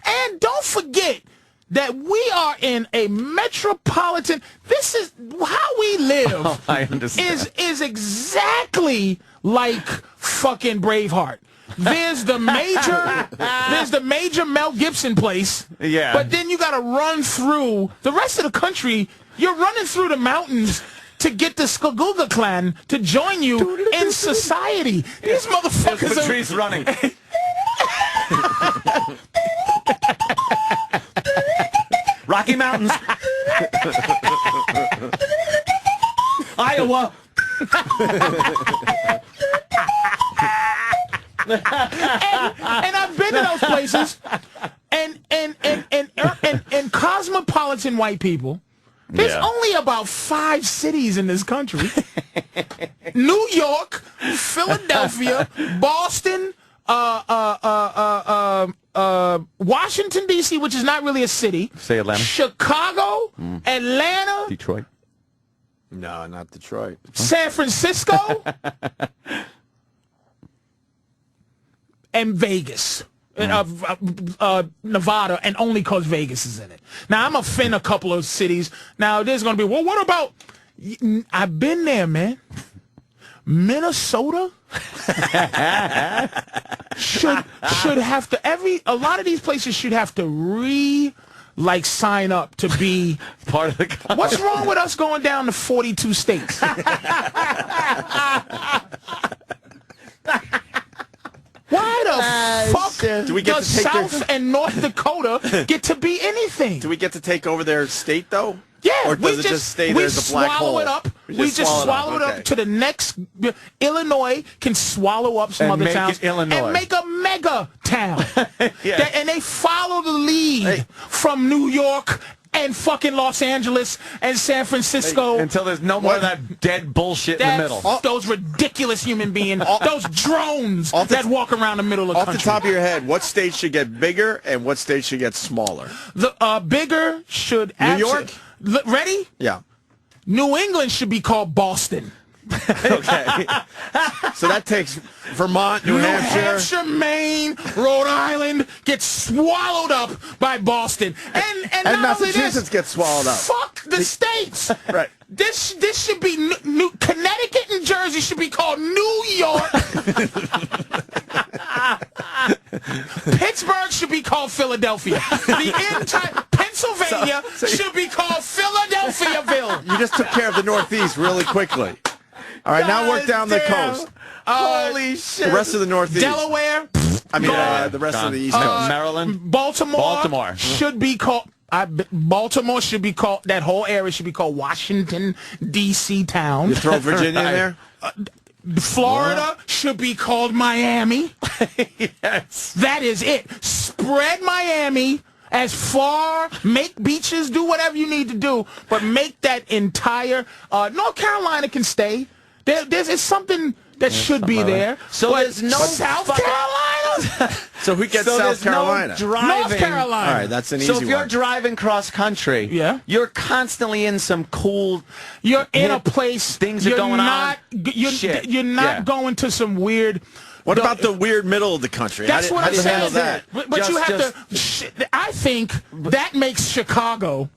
And don't forget that we are in a metropolitan. This is how we live. Oh, I understand. Is exactly like fucking Braveheart. There's the major Mel Gibson place. Yeah. But then you got to run through the rest of the country. You're running through the mountains to get the Skaguga clan to join you in society. These motherfuckers There's Patrice running. Rocky Mountains. Iowa. and I've been to those places, and cosmopolitan white people. There's only about 5 cities in this country: New York, Philadelphia, Boston, Washington D.C., which is not really a city. Say Atlanta. Chicago, Atlanta, Detroit. No, not Detroit. San Francisco, and Vegas. Nevada, and only because Vegas is in it. Now, I'm offend a couple of cities. Now, there's going to be, well, what about... I've been there, man. Minnesota should have to... A lot of these places should have to sign up to be... Part of the... What's wrong with us going down to 42 states? Why the fuck do we get does to take South and North Dakota get to be anything? Do we get to take over their state, though? Yeah, or does it just stay there as a black hole? We just swallow it up to the next. Illinois can swallow up some other towns and make a mega town. And they follow the lead from New York and fucking Los Angeles and San Francisco. Until there's no more of that dead bullshit in the middle. Those ridiculous human beings, those drones that walk around the middle of the country. Off the top of your head, what state should get bigger and what state should get smaller? The bigger should... New York? Ready? Yeah. New England should be called Boston. Okay. So that takes Vermont, New Hampshire, Maine, Rhode Island gets swallowed up by Boston, and Massachusetts gets swallowed up. Fuck the states. Right. This should be Connecticut and Jersey should be called New York. Pittsburgh should be called Philadelphia. The entire Pennsylvania should be called Philadelphiaville. You just took care of the Northeast really quickly. All right, now work down the coast. Holy shit. The rest of the Northeast. Delaware. I mean, the rest of the East Coast. Maryland. Baltimore should be called... Baltimore should be called... That whole area should be called Washington, D.C. town. You throw Virginia in there? Florida should be called Miami. Yes. That is it. Spread Miami as far, make beaches, do whatever you need to do, but make that entire... North Carolina can stay. It's something that should be there. So there's no South Carolina? So who gets South Carolina? No driving. North Carolina. All right, that's an easy one. So if you're driving cross country, you're constantly in some cool... You're in a place... Things are going on. You're not going to some weird... What about the weird middle of the country? That's what I'm saying. Handle that? But you have to... I think that makes Chicago...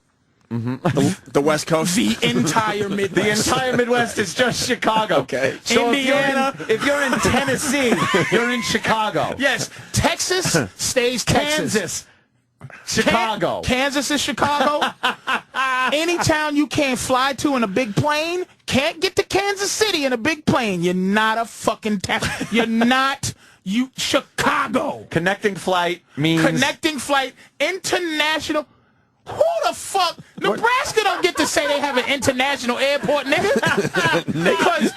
The West Coast? The entire Midwest. The entire Midwest is just Chicago. Okay. So Indiana. If you're in Tennessee, you're in Chicago. Yes. Texas stays Texas. Kansas. Chicago. Kansas is Chicago. Any town you can't fly to in a big plane, can't get to Kansas City in a big plane. You're not a fucking town. You're not... Chicago. Connecting flight means... Connecting flight. International... Who the fuck? Nebraska don't get to say they have an international airport, nigga. Because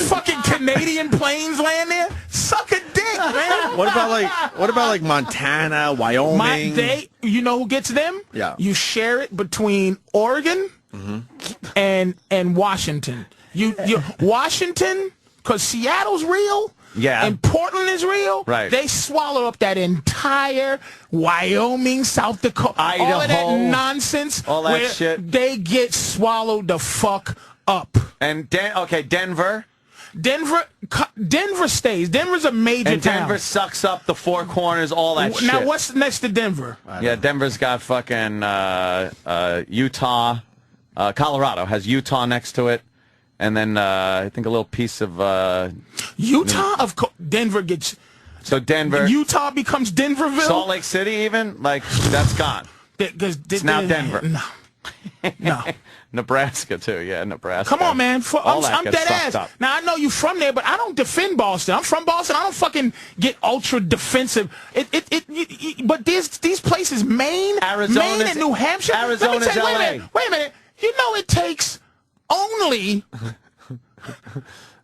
fucking Canadian planes land there. Suck a dick, man. What about Montana, Wyoming? You know who gets them? Yeah. You share it between Oregon and Washington. You Washington, because Seattle's real. Yeah. And Portland is real. Right. They swallow up that entire Wyoming, South Dakota, Idaho, all of that nonsense. All that shit. They get swallowed the fuck up. And Denver. Denver stays. Denver's a major and town. Denver sucks up the four corners, all that shit. Now, what's next to Denver? Yeah, Denver's got fucking Utah. Colorado has Utah next to it. And then I think a little piece of... Utah? Denver gets... So Denver... Utah becomes Denverville? Salt Lake City even? Like, that's gone. It's now Denver. No. Nebraska, too. Yeah, Nebraska. Come on, man. I'm dead ass. Up. Now, I know you from there, but I don't defend Boston. I'm from Boston. I don't fucking get ultra defensive. But these places, Maine and New Hampshire... Arizona's LA. Wait a minute. You know it takes only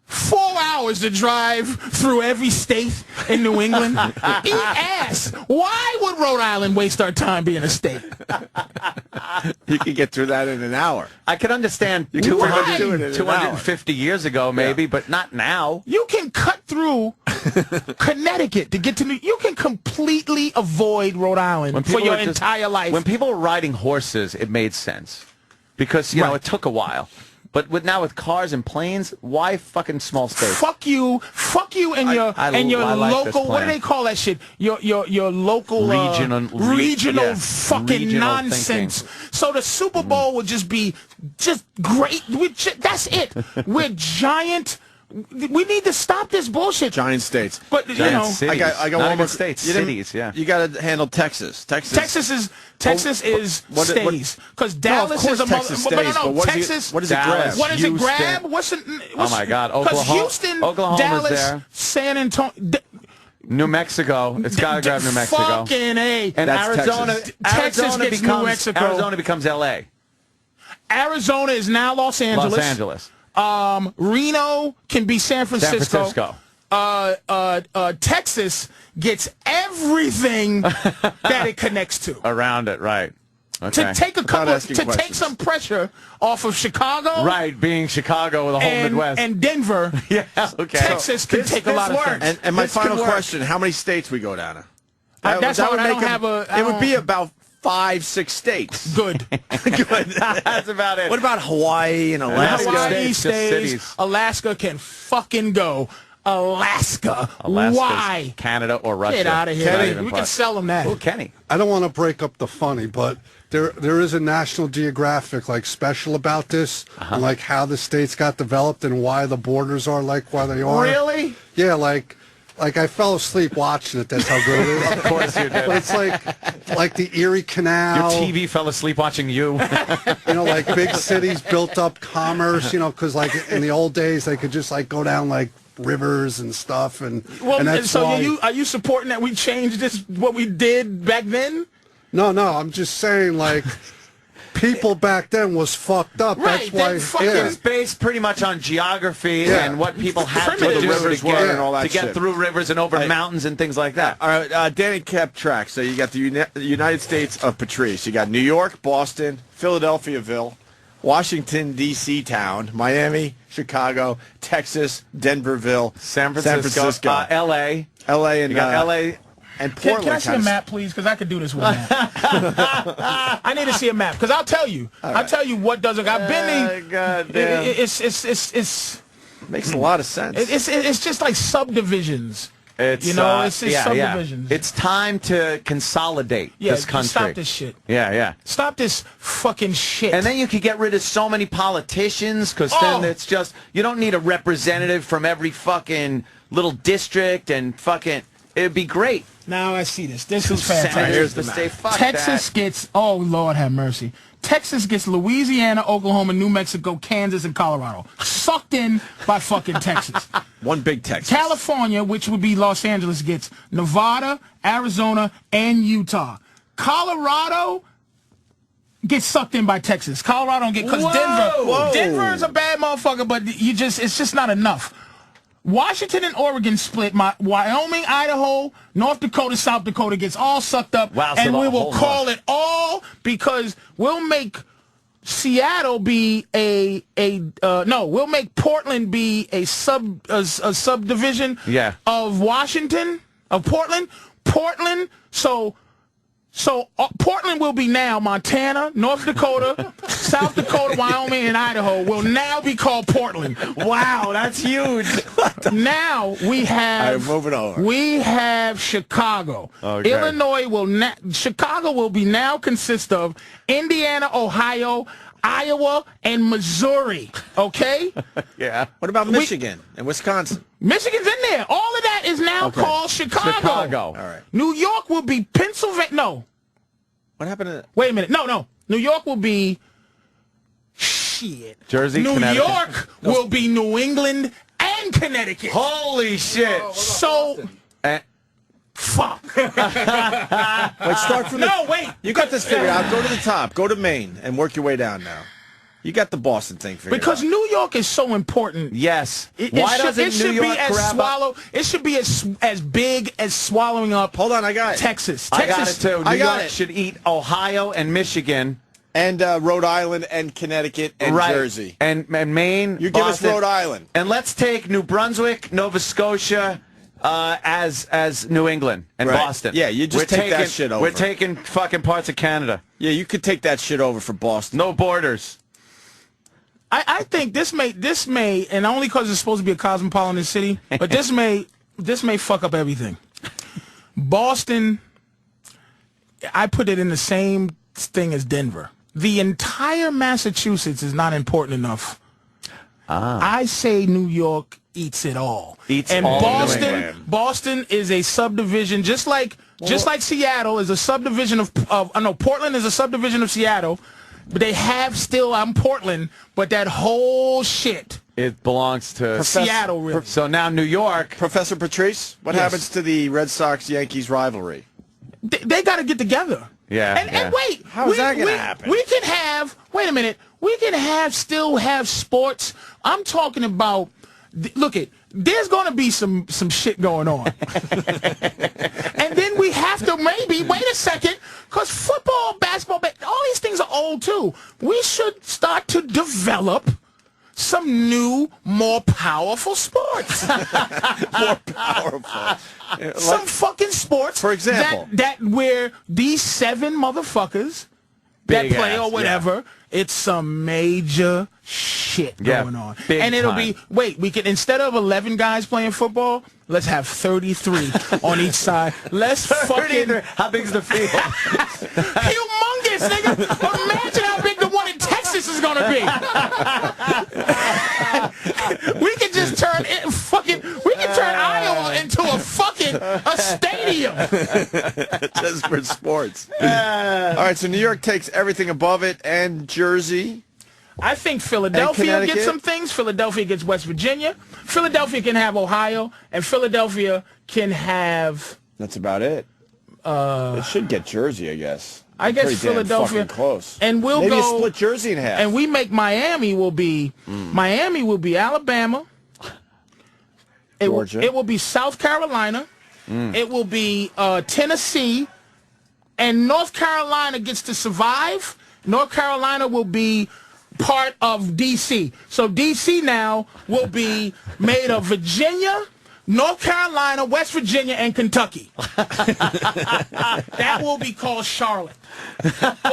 4 hours to drive through every state in New England. Eat ass. Why would Rhode Island waste our time being a state? You could get through that in an hour. I could understand 250 years ago, maybe, but not now. You can cut through Connecticut to get to New... You can completely avoid Rhode Island for your entire life. When people were riding horses, it made sense. Because, you know, it took a while. But now with cars and planes, why fucking small states? Fuck you and your local. What do they call that shit? Your local regional fucking nonsense. Thinking. So the Super Bowl would just be great. That's it. We're giant. We need to stop this bullshit. Giant states. But cities. I got one more states. Cities, yeah. You got to handle Texas. Texas is stays because Dallas is a Texas. What does it grab? What does it grab? Oh my God! Oklahoma's Dallas, there. San Antonio. New Mexico. It's got to grab New Mexico. Fucking A. And Arizona. Texas gets New Mexico. Arizona becomes L.A. Arizona is now Los Angeles. Reno can be San Francisco. Texas gets everything that it connects to. Around it, right. Okay. To take some pressure off of Chicago. Right, being Chicago with the whole Midwest. And Denver. Yeah, okay. Texas can take a lot of things. And my final question, how many states we go down to? That's how I don't have a... It would be about 5-6 states. Good. Good. That's about it. What about Hawaii and Alaska? Hawaii stays. Alaska can fucking go. Alaska. Why? Canada or Russia. Get out of here. Kenny, we can sell them that. Oh, Kenny. I don't want to break up the funny, but there is a National Geographic special about this, and how the states got developed and why the borders are why they are. Really? Yeah, like I fell asleep watching it. That's how good it is. Of course you did. But it's like the Erie Canal. Your TV fell asleep watching you. Big cities built up commerce. Because in the old days they could just go down rivers and stuff, and that's why. Are you supporting that we changed what we did back then? No, I'm just saying people back then was fucked up. Right, that's why. It's based pretty much on geography and what people had to do to get through rivers and over mountains and things like that. All right, Danny kept track. So you got the United States of Patrice. You got New York, Boston, Philadelphiaville, Washington, D.C. town, Miami, Chicago, Texas, Denverville, San Francisco. L.A. L.A. and you got L.A. and Portland. Can I see a map, please? Because I could do this with a map. I need to see a map because I'll tell you. I'll tell you what doesn't. I've been there. It's makes a lot of sense. It's just like subdivisions. It's just subdivisions. It's time to consolidate this country. Stop this shit. Yeah. Stop this fucking shit. And then you could get rid of so many politicians because then it's just you don't need a representative from every fucking little district and fucking. It'd be great. Now I see this. This is fantastic. Here's the state. Texas gets. Oh Lord, have mercy. Texas gets Louisiana, Oklahoma, New Mexico, Kansas, and Colorado. Sucked in by fucking Texas. One big Texas. California, which would be Los Angeles, gets Nevada, Arizona, and Utah. Colorado gets sucked in by Texas. Colorado don't get because Denver is a bad motherfucker, but it's just not enough. Washington and Oregon split. Wyoming, Idaho, North Dakota, South Dakota gets all sucked up. Wow, and we will call it all because we'll make Seattle be we'll make Portland be a subdivision of Washington, of Portland. So Portland will be now Montana, North Dakota, South Dakota, Wyoming, and Idaho will now be called Portland. Wow, that's huge. Now we have. All right, moving on. We have Chicago. Okay. Illinois Chicago will be now consist of Indiana, Ohio, Iowa, and Missouri. Okay? Yeah. What about Michigan and Wisconsin? Michigan's in there. All of that is now called Chicago. All right. New York will be Pennsylvania. No. What happened to... Wait a minute. No. New York will be... Shit. Jersey, New Connecticut. York will be New England and Connecticut. Holy shit. So... Fuck. Wait, start from the... No, wait. You got this figured out. Go to the top. Go to Maine and work your way down now. You got the Boston thing figured Because out. New York is so important. Yes. Why doesn't New York grab up? It should be as big as swallowing up. Hold on, I got it. Texas. I got it too. New York it. should eat Ohio and Michigan. And Rhode Island and Connecticut and Jersey. And Maine. You give Boston. us Rhode Island. And let's take New Brunswick, Nova Scotia, as New England and Boston. Yeah, you just take that shit over. We're taking fucking parts of Canada. Yeah, you could take that shit over for Boston. No borders. I think this may, and only because it's supposed to be a cosmopolitan city, but this may fuck up everything. Boston, I put it in the same thing as Denver. The entire Massachusetts is not important enough. I say New York eats it all. And all Boston is a subdivision, just like Seattle is a subdivision of Portland is a subdivision of Seattle. But they have still, I'm Portland, but that whole shit. It belongs to Seattle, really. So now New York. Professor Patrice, what happens to the Red Sox-Yankees rivalry? They got to get together. Yeah. And wait. How is that going to happen? We can have, wait a minute, we can still have sports. I'm talking about, look it, there's going to be some shit going on. And then we have to maybe, wait a second, because football, basketball, all these things are old too. We should start to develop some new, more powerful sports. More powerful. Some fucking sports. For example. That where these 7 motherfuckers that play or whatever, it's some major shit going on. And it'll be, we can, instead of 11 guys playing football, let's have 33 on each side. Let's fucking... How big's the field? Humongous, nigga. Imagine how big the one in Texas is going to be. We can just turn Iowa into a stadium. Just for sports. All right, so New York takes everything above it, and Jersey. I think Philadelphia gets some things. Philadelphia gets West Virginia. Philadelphia can have Ohio, and Philadelphia can have... That's about it. It should get Jersey, I guess. I guess Philadelphia. Close. And we'll maybe go... a split Jersey in half. And we make Miami will be Alabama. Georgia. It will be South Carolina. It will be Tennessee. And North Carolina gets to survive. North Carolina will be part of D.C. So D.C. now will be made of Virginia, North Carolina, West Virginia, and Kentucky. That will be called Charlotte.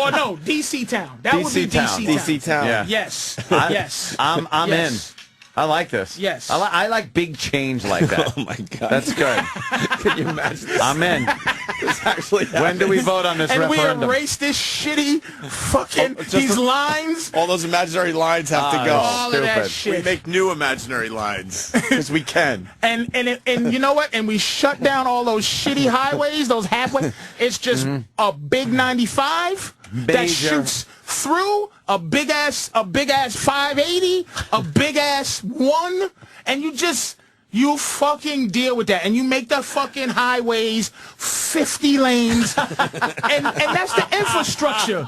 Or no, D.C. Town. That would be D.C. Town. D.C. Town. Yeah. Yes. Yes. I'm in. I like this. Yes. I like big change like that. Oh, my God. That's good. Can you imagine this? I'm in. This actually When do we vote on this referendum? We erase this shitty fucking, these lines. All those imaginary lines have to go. All of that We shit. make new imaginary lines because we can. And you know what? And we shut down all those shitty highways, those halfway. It's just a big 95 that shoots through a big ass 580, a big ass 1, and you fucking deal with that, and you make the fucking highways 50 lanes, and that's the infrastructure.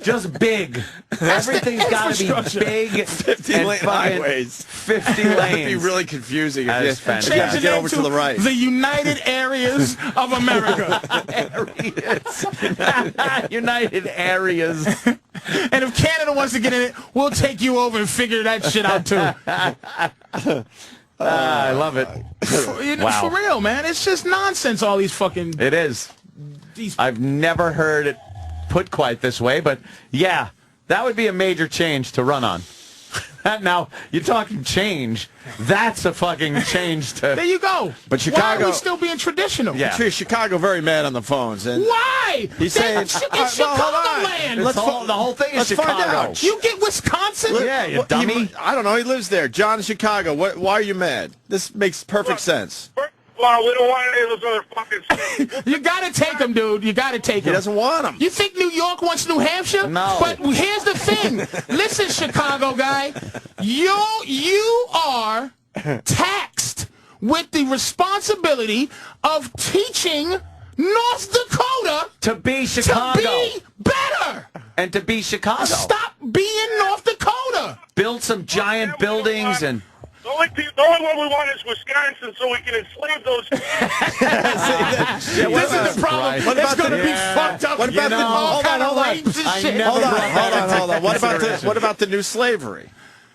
Just big. Everything's got to be big. 50 lane highways. 50 lanes. That'd be really confusing if you Change get over to the right. The United Areas of America. United Areas. And if Canada wants to get in it, we'll take you over and figure that shit out too. I love it. For real, man. It's just nonsense, all these fucking... It is. I've never heard it put quite this way, but yeah, That would be a major change to run on. Now, you're talking change. That's a fucking change to... There you go. But Chicago... Why are we still being traditional? Yeah. Chicago very mad on the phones. And why? He's saying... It's Chicagoland. The whole thing is Chicago. Find out. You get Wisconsin? Yeah, you dummy. I don't know. He lives there. John in Chicago. Why are you mad? This makes perfect sense. Well, we don't want any of those other fucking states. You got to take him, dude. You got to take him. He doesn't want him. You think New York wants New Hampshire? No. But here's the thing. Listen, Chicago guy. You are taxed with the responsibility of teaching North Dakota to be Chicago. To be better. And to be Chicago. Stop being North Dakota. Build some giant buildings and... The only one we want is Wisconsin, so we can enslave those people. This is the problem. What it's about going to be fucked up. What about all kind of rapes and shit. Hold on. What about the new slavery?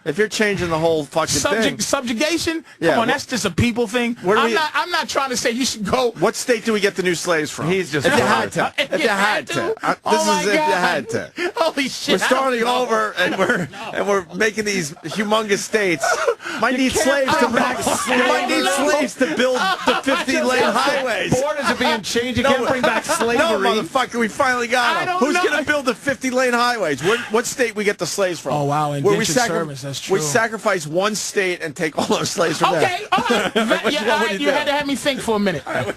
If you're changing the whole fucking thing. Subjugation? Yeah, Come on, that's just a people thing. I'm not trying to say you should go. What state do we get the new slaves from? He's just... If you had to. If you had to. This is if you had to. Holy shit. We're starting over, and we're making these humongous states. Might need slaves to build the 50-lane highways. Borders are being changed. You can't bring back slavery. No, motherfucker, we finally got them. Who's going to build the 50-lane highways? What state we get the slaves from? Oh, wow, indentured service. That's true. We sacrifice one state and take all our slaves from there. Okay, all right. You had to have me think for a minute. Okay.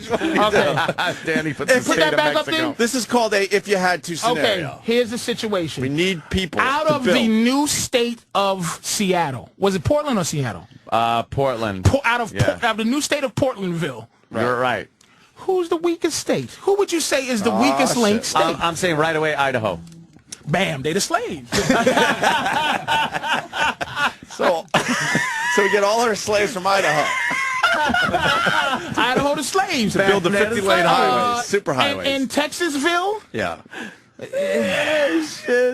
Danny put that back up there. This is called a if you had to scenario. Okay, here's the situation. We need people out of the new state of Seattle. Was it Portland or Seattle? Portland. Out of the new state of Portlandville. You're right. Who's the weakest state? Who would you say is the weakest link state? I'm saying right away Idaho. Bam, they the slaves. So we get all our slaves from Idaho. Idaho the slaves. To build the 50-lane highways, super highways. In Texasville? Yeah.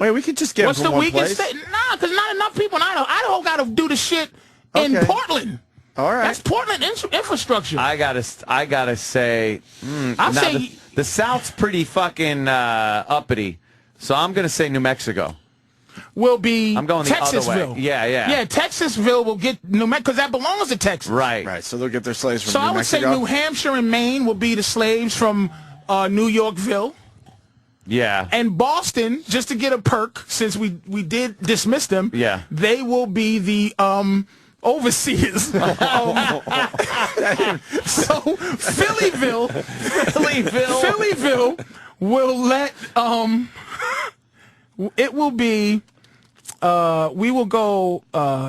Wait, we could just get What's them the from weakest state? Nah, because not enough people in Idaho. Idaho got to do the shit in Portland. All right. That's Portland infrastructure. I gotta say, the South's pretty fucking uppity. So I'm going to say New Mexico. Will be I'm going the Texasville. other way. Yeah, Texasville will get New Mexico because that belongs to Texas. Right. So they'll get their slaves from New Mexico. So I would say New Hampshire and Maine will be the slaves from New Yorkville. Yeah. And Boston, just to get a perk, since we did dismiss them, they will be the overseers. So Phillyville will let it will be we will go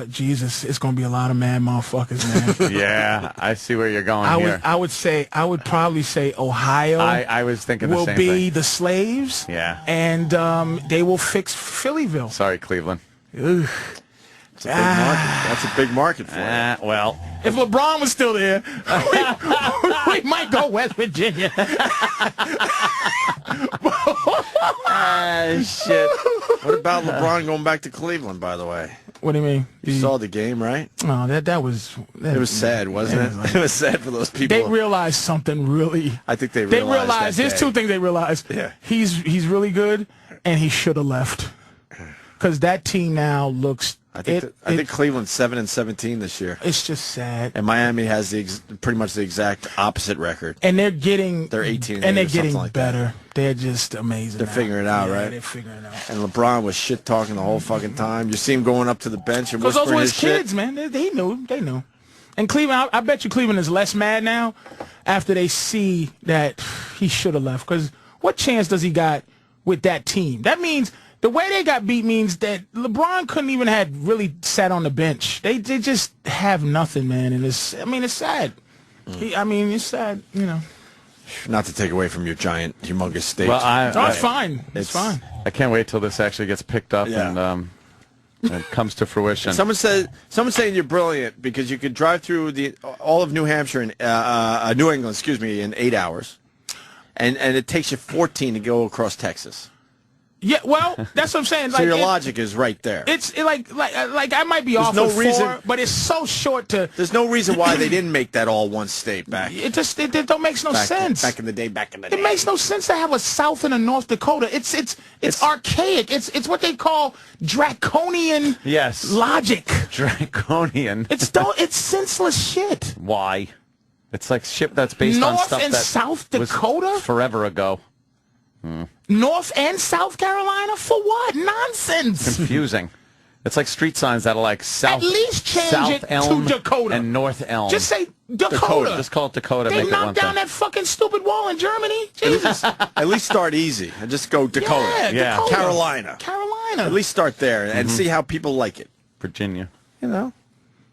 Jesus, it's gonna be a lot of mad motherfuckers, man. Yeah, I see where you're going here. I would probably say Ohio. I was thinking the same thing. Will be the slaves. Yeah. And they will fix Phillyville. Sorry, Cleveland. Ugh. It's a big market. That's a big market for you. Well, if LeBron was still there, we might go West Virginia. Shit. What about LeBron going back to Cleveland, by the way? What do you mean? You saw the game, right? Oh, that was... It was sad, wasn't it? It was sad for those people. They realized something really... I think they realized there's two things they realized. Yeah. He's really good, and he should have left. Because that team now looks... I think Cleveland's 7-17 this year. It's just sad. And Miami has pretty much the exact opposite record. And they're 18 and they're getting like better. That. They're just amazing. They're figuring it out, right? They're figuring it out. And LeBron was shit talking the whole fucking time. You see him going up to the bench and whispering his shit. Because those were his kids, man. They knew. And Cleveland, I bet you Cleveland is less mad now after they see that he should have left. Because what chance does he got with that team? That means... The way they got beat means that LeBron couldn't even have really sat on the bench. They just have nothing, man. And it's sad. It's sad, you know. Not to take away from your giant, humongous state. Well, it's fine. It's fine. I can't wait till this actually gets picked up and comes to fruition. Someone's saying you're brilliant because you could drive through all of New Hampshire and New England, in 8 hours, and it takes you 14 to go across Texas. Yeah, well, that's what I'm saying. So your logic is right there. It's like I might be off no with reason, 4, but it's so short to. There's no reason why they didn't make that all one state back. It don't make no sense. Back in the day. It makes no sense to have a South and a North Dakota. It's archaic. It's what they call draconian. Logic. Draconian. It's senseless shit. Why? It's like shit that's based on stuff North and South Dakota was forever ago. North and South Carolina for what? Nonsense. Confusing. It's like street signs that are like South. At least change South it Elm to Dakota and North Elm. Just say Dakota. Just call it Dakota. They make it one knocked down thing. that fucking stupid wall in Germany. Jesus. At least start easy and just go Dakota. Yeah. Dakota. Carolina. At least start there and see how people like it. Virginia. You know.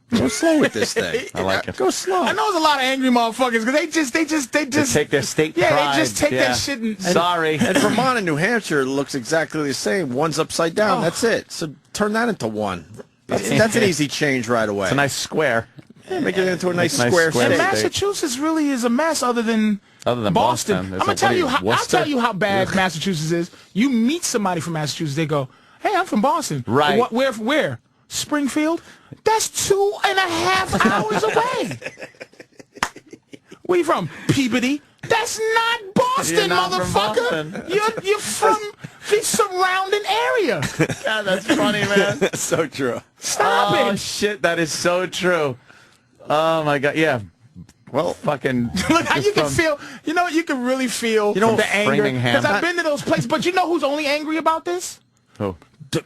Go slow with this thing. I like it. Go slow. I know there's a lot of angry motherfuckers because they just They take their state pride. they just take that shit and Sorry. And Vermont and New Hampshire looks exactly the same. One's upside down. That's it. So turn that into one. That's an easy change right away. It's a nice square. Yeah, make it into a nice square square And state. Massachusetts really is a mess other than Boston. I'm gonna tell you how I'll tell you how bad Massachusetts is. You meet somebody from Massachusetts, they go, "Hey, I'm from Boston." Right. Where? Springfield? That's 2.5 hours away. Where you from? Peabody? That's not Boston, You're not from motherfucker. Boston. You're from the surrounding area. God, that's funny, man. That's so true. Stop Oh, it. shit, that is so true. Oh, my God. Yeah. Well, fucking... Look how you can feel. You know what? You can really feel the anger. Framingham. Because I've been to those places. But you know who's only angry about this? Who? The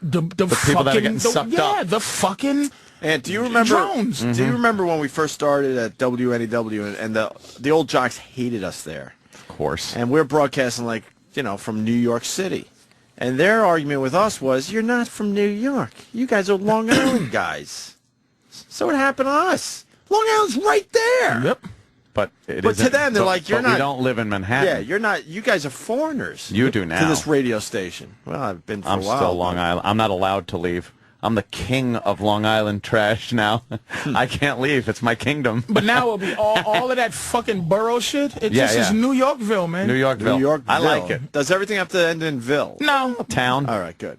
people that are getting sucked up. Yeah, the fucking And do you remember? drones. Do you remember when we first started at WNEW and the old jocks hated us there? Of course. And we're broadcasting from New York City. And their argument with us was, you're not from New York. You guys are Long Island guys. So what happened to us? Long Island's right there. Yep. But to them, they're like, you're not. We don't live in Manhattan. Yeah, you're not. You guys are foreigners. You do now. To this radio station. Well, I've been for a while. I'm still Long Island. I'm not allowed to leave. I'm the king of Long Island trash now. I can't leave. It's my kingdom. But now it'll be all of that fucking borough shit. It just is New Yorkville, man. New Yorkville. New Yorkville. I like it. Does everything have to end in Ville? No. Town. All right, good.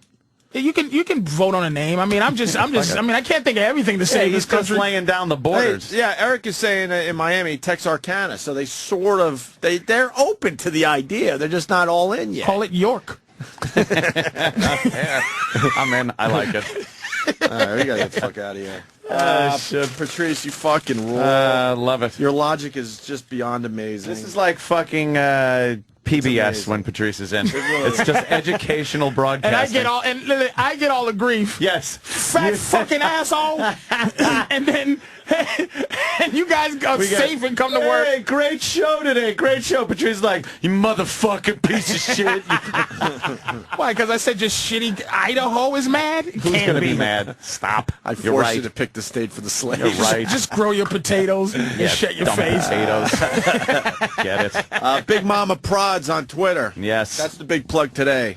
You can vote on a name. I mean, I can't think of everything to say in this He's just country. laying down the borders. Hey, yeah, Eric is saying in Miami, Texarkana, so they sort of, they're open to the idea. They're just not all in yet. Call it York. I'm in. I like it. All right, we got to get the fuck out of here. Patrice, you fucking rule. Love it. Your logic is just beyond amazing. This is like fucking PBS when Patrice is in. It's just educational broadcasting. And I get all the grief. Yes. Fat fucking asshole. And then and you guys go safe and come to work. Hey, great show today. Great show. Patrice is like, you motherfucking piece of shit. Why? Because I said just shitty Idaho is mad? Who's going to be mad? Stop. I forced you to pick the state for the slaves. You're right. Just grow your potatoes and shut your face. Potatoes. Get it. Big Mama Prods on Twitter. Yes. That's the big plug today.